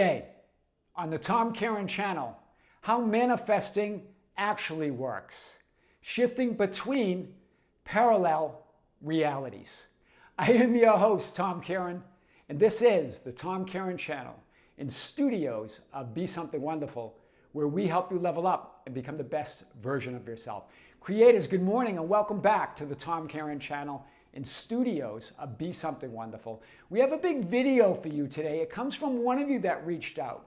Today on the Tom Kearin Channel, how manifesting actually works, shifting between parallel realities. I am your host, Tom Kearin, and this is the Tom Kearin Channel in studios of Be Something Wonderful, where we help you level up and become the best version of yourself. Creators, good morning and welcome back to the Tom Kearin Channel in studios of Be Something Wonderful. We have a big video for you today. It comes from one of you that reached out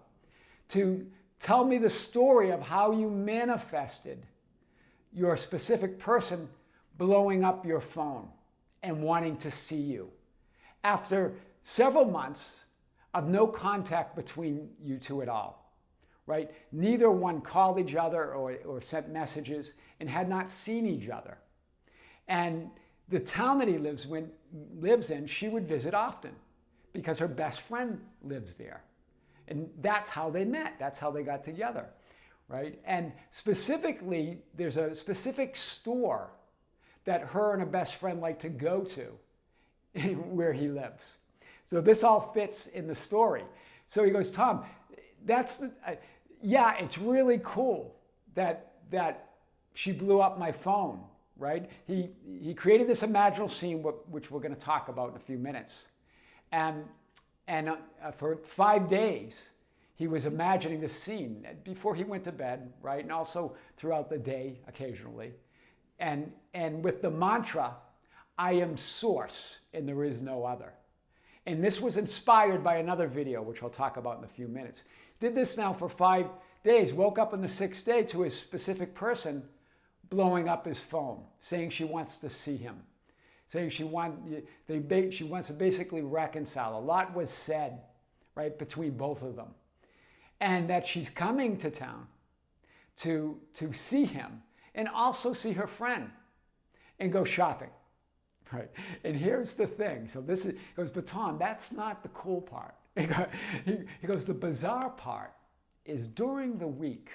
to tell me the story of how you manifested your specific person blowing up your phone and wanting to see you. After several months of no contact between you two at all, right? Neither one called each other or sent messages and had not seen each other. And the town that he lives in, she would visit often because her best friend lives there. And that's how they met. That's how they got together, right? And specifically, there's a specific store that her and her best friend like to go to where he lives. So this all fits in the story. So he goes, Tom, yeah, it's really cool that she blew up my phone. Right? He created this imaginal scene, which we're going to talk about in a few minutes. And for 5 days, he was imagining this scene before he went to bed, right? And also throughout the day, occasionally. And with the mantra, I am source and there is no other. And this was inspired by another video, which I'll talk about in a few minutes. Did this now for 5 days, woke up on the 6th day to a specific person blowing up his phone, saying she wants to see him, saying she wants to basically reconcile. A lot was said, right, between both of them. And that she's coming to town to see him and also see her friend and go shopping, right? And here's the thing. So he goes, but Tom, that's not the cool part. He goes, the bizarre part is during the week,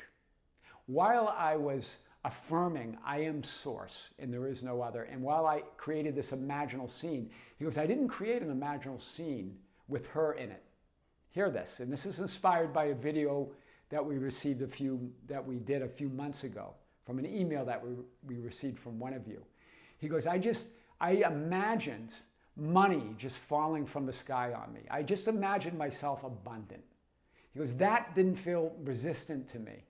while I was affirming I am source and there is no other, and while I created this imaginal scene, he goes, I didn't create an imaginal scene with her in it. Hear this, and this is inspired by a video that we received that we did a few months ago from an email that we received from one of you. He goes, I imagined money just falling from the sky on me. I just imagined myself abundant. He goes, that didn't feel resistant to me.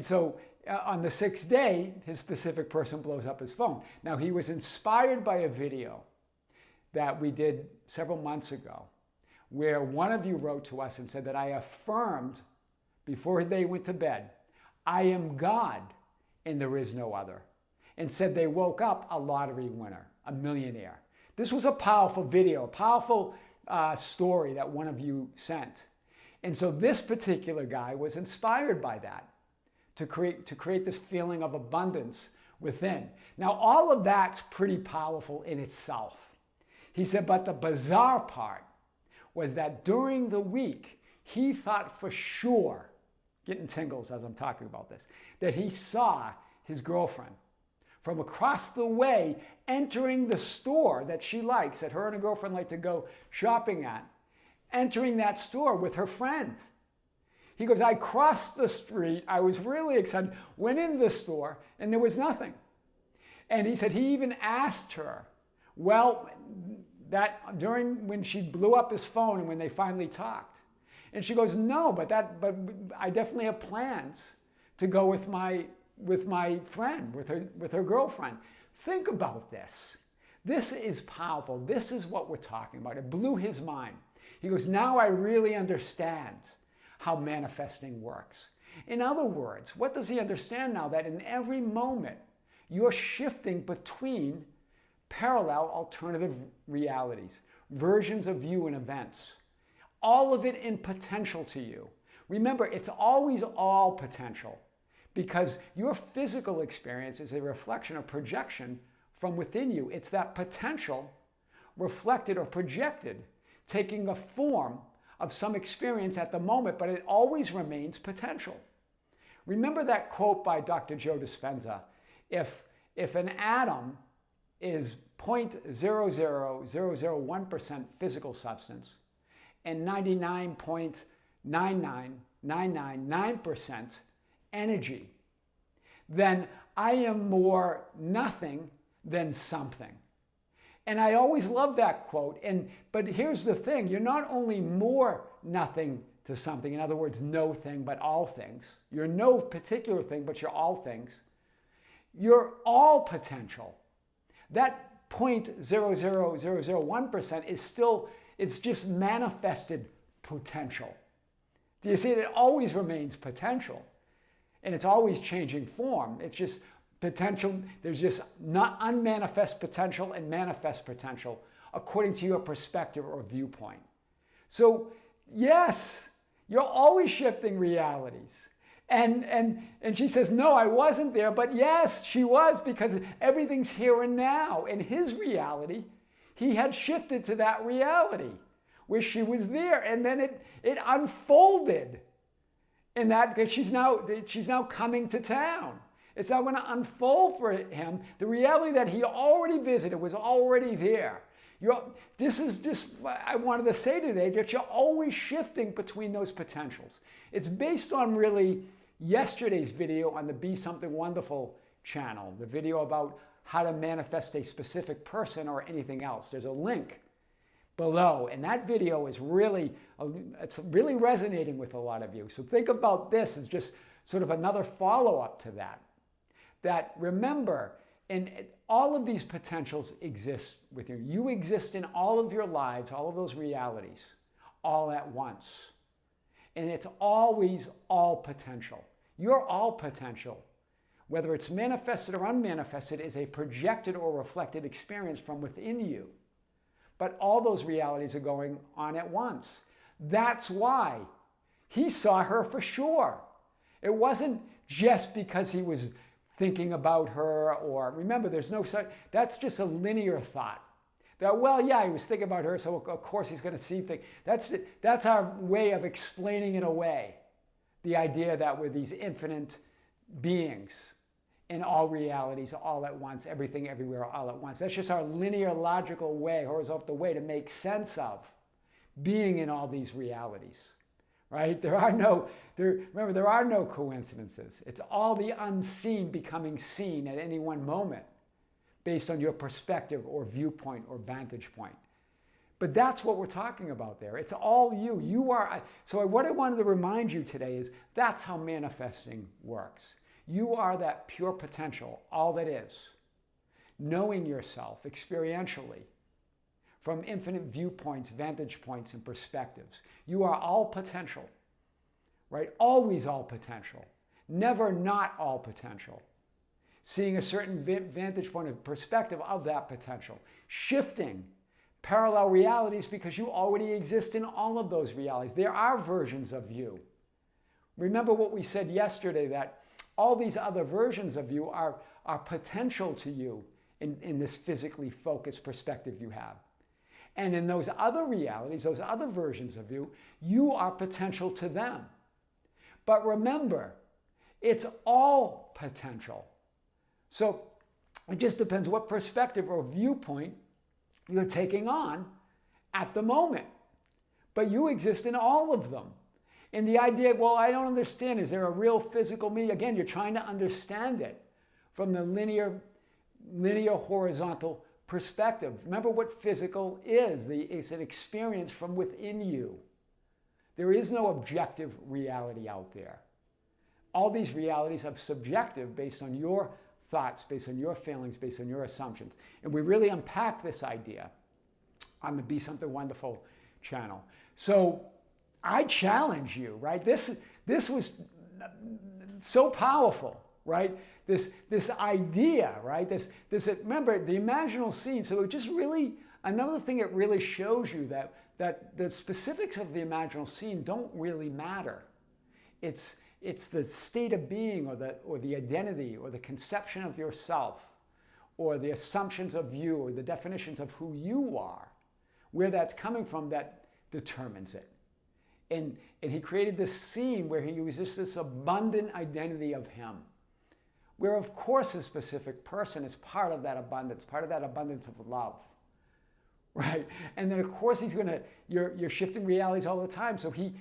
So on the 6th day, his specific person blows up his phone. Now, he was inspired by a video that we did several months ago where one of you wrote to us and said that I affirmed before they went to bed, I am God and there is no other, and said they woke up a lottery winner, a millionaire. This was a powerful video, a powerful story that one of you sent. And so this particular guy was inspired by that to create this feeling of abundance within. Now, all of that's pretty powerful in itself. He said, but the bizarre part was that during the week, he thought for sure, getting tingles as I'm talking about this, that he saw his girlfriend from across the way entering the store that she likes, that her and her girlfriend like to go shopping at, entering that store with her friend. He goes, I crossed the street. I was really excited, went in the store, and there was nothing. And he said he even asked her, well, that during when she blew up his phone and when they finally talked. And she goes, no, but I definitely have plans to go with my friend, with her girlfriend. Think about this. This is powerful. This is what we're talking about. It blew his mind. He goes, now I really understand how manifesting works. In other words, what does he understand now? That in every moment, you're shifting between parallel alternative realities, versions of you and events, all of it in potential to you. Remember, it's always all potential because your physical experience is a reflection or projection from within you. It's that potential reflected or projected, taking a form of some experience at the moment, but it always remains potential. Remember that quote by Dr. Joe Dispenza, if an atom is 0.00001% physical substance and 99.99999% energy, then I am more nothing than something. And I always love that quote. But here's the thing, you're not only more nothing to something, in other words, no thing, but all things. You're no particular thing, but you're all things. You're all potential. That 0.00001% is still, it's just manifested potential. Do you see? It always remains potential. And it's always changing form. It's just potential. There's just not unmanifest potential and manifest potential according to your perspective or viewpoint. So yes, you're always shifting realities. And she says, no, I wasn't there. But yes, she was, because everything's here and now. In his reality, he had shifted to that reality where she was there. And then it unfolded in that, because she's now coming to town. It's now going to unfold for him. The reality that he already visited was already there. This is just what I wanted to say today, that you're always shifting between those potentials. It's based on really yesterday's video on the Be Something Wonderful channel, the video about how to manifest a specific person or anything else. There's a link below, and that video is it's really resonating with a lot of you. So think about this as just sort of another follow-up to that. That remember, and all of these potentials exist with you. You exist in all of your lives, all of those realities, all at once. And it's always all potential. You're all potential. Whether it's manifested or unmanifested is a projected or reflected experience from within you. But all those realities are going on at once. That's why he saw her for sure. It wasn't just because he was thinking about her, or remember, there's no such, that's just a linear thought. That, well, yeah, he was thinking about her, so of course he's going to see things. That's our way of explaining it away. The idea that we're these infinite beings in all realities, all at once, everything, everywhere, all at once. That's just our linear, logical way, horizontal way to make sense of being in all these realities. Right? There are no coincidences. It's all the unseen becoming seen at any one moment based on your perspective or viewpoint or vantage point. But that's what we're talking about there. It's all you. You are. So what I wanted to remind you today is that's how manifesting works. You are that pure potential, all that is. Knowing yourself experientially from infinite viewpoints, vantage points, and perspectives. You are all potential, right? Always all potential. Never not all potential. Seeing a certain vantage point of perspective of that potential. Shifting parallel realities because you already exist in all of those realities. There are versions of you. Remember what we said yesterday, that all these other versions of you are potential to you in this physically focused perspective you have. And in those other realities, those other versions of you, you are potential to them. But remember, it's all potential. So it just depends what perspective or viewpoint you're taking on at the moment. But you exist in all of them. And the idea, well, I don't understand, is there a real physical me? Again, you're trying to understand it from the linear horizontal perspective. Remember what physical is. It's an experience from within you. There is no objective reality out there. All these realities are subjective based on your thoughts, based on your feelings, based on your assumptions. And we really unpack this idea on the Be Something Wonderful channel. So I challenge you, right? This was so powerful, right? This idea, right? This remember the imaginal scene. So it just really, another thing it really shows you that the specifics of the imaginal scene don't really matter. It's the state of being or the identity or the conception of yourself or the assumptions of you or the definitions of who you are, where that's coming from, that determines it. And he created this scene where he uses this abundant identity of him, where of course a specific person is part of that abundance of love, right? And then of course you're shifting realities all the time. So he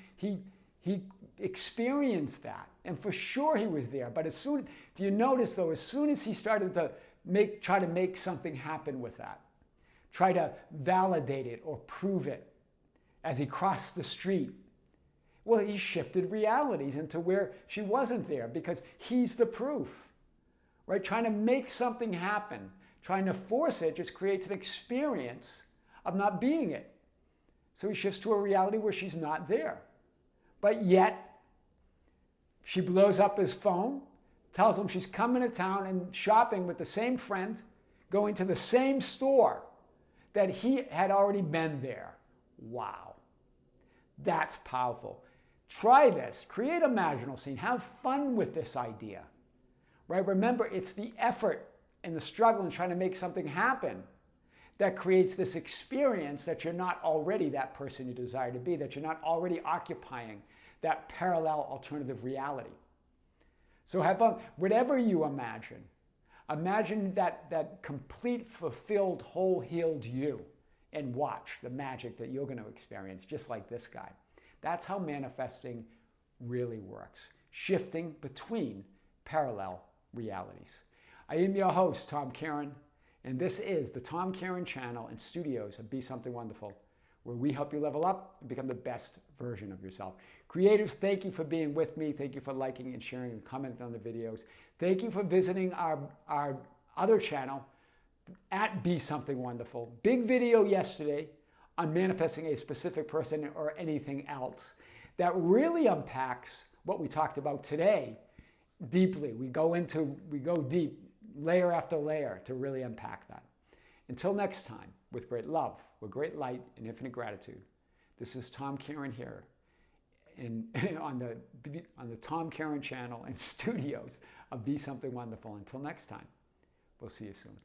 experienced that, and for sure he was there. But do you notice though, as soon as he started to try to make something happen with that, try to validate it or prove it as he crossed the street, well, he shifted realities into where she wasn't there because he's the proof, right? Trying to make something happen, trying to force it just creates an experience of not being it. So he shifts to a reality where she's not there. But yet, she blows up his phone, tells him she's coming to town and shopping with the same friend, going to the same store that he had already been there. Wow. That's powerful. Try this. Create a imaginal scene. Have fun with this idea. Right? Remember, it's the effort and the struggle in trying to make something happen that creates this experience that you're not already that person you desire to be, that you're not already occupying that parallel alternative reality. So have fun. Whatever you imagine that complete, fulfilled, whole, healed you, and watch the magic that you're going to experience, just like this guy. That's how manifesting really works, shifting between parallel realities. I am your host, Tom Kearin, and this is the Tom Kearin Channel and studios of Be Something Wonderful, where we help you level up and become the best version of yourself. Creatives, thank you for being with me. Thank you for liking and sharing and commenting on the videos. Thank you for visiting our other channel at Be Something Wonderful. Big video yesterday on manifesting a specific person or anything else that really unpacks what we talked about today deeply. We go deep, layer after layer, to really unpack that. Until next time, with great love, with great light and infinite gratitude, this is Tom Kearin here on the Tom Kearin Channel and studios of Be Something Wonderful. Until next time, we'll see you soon.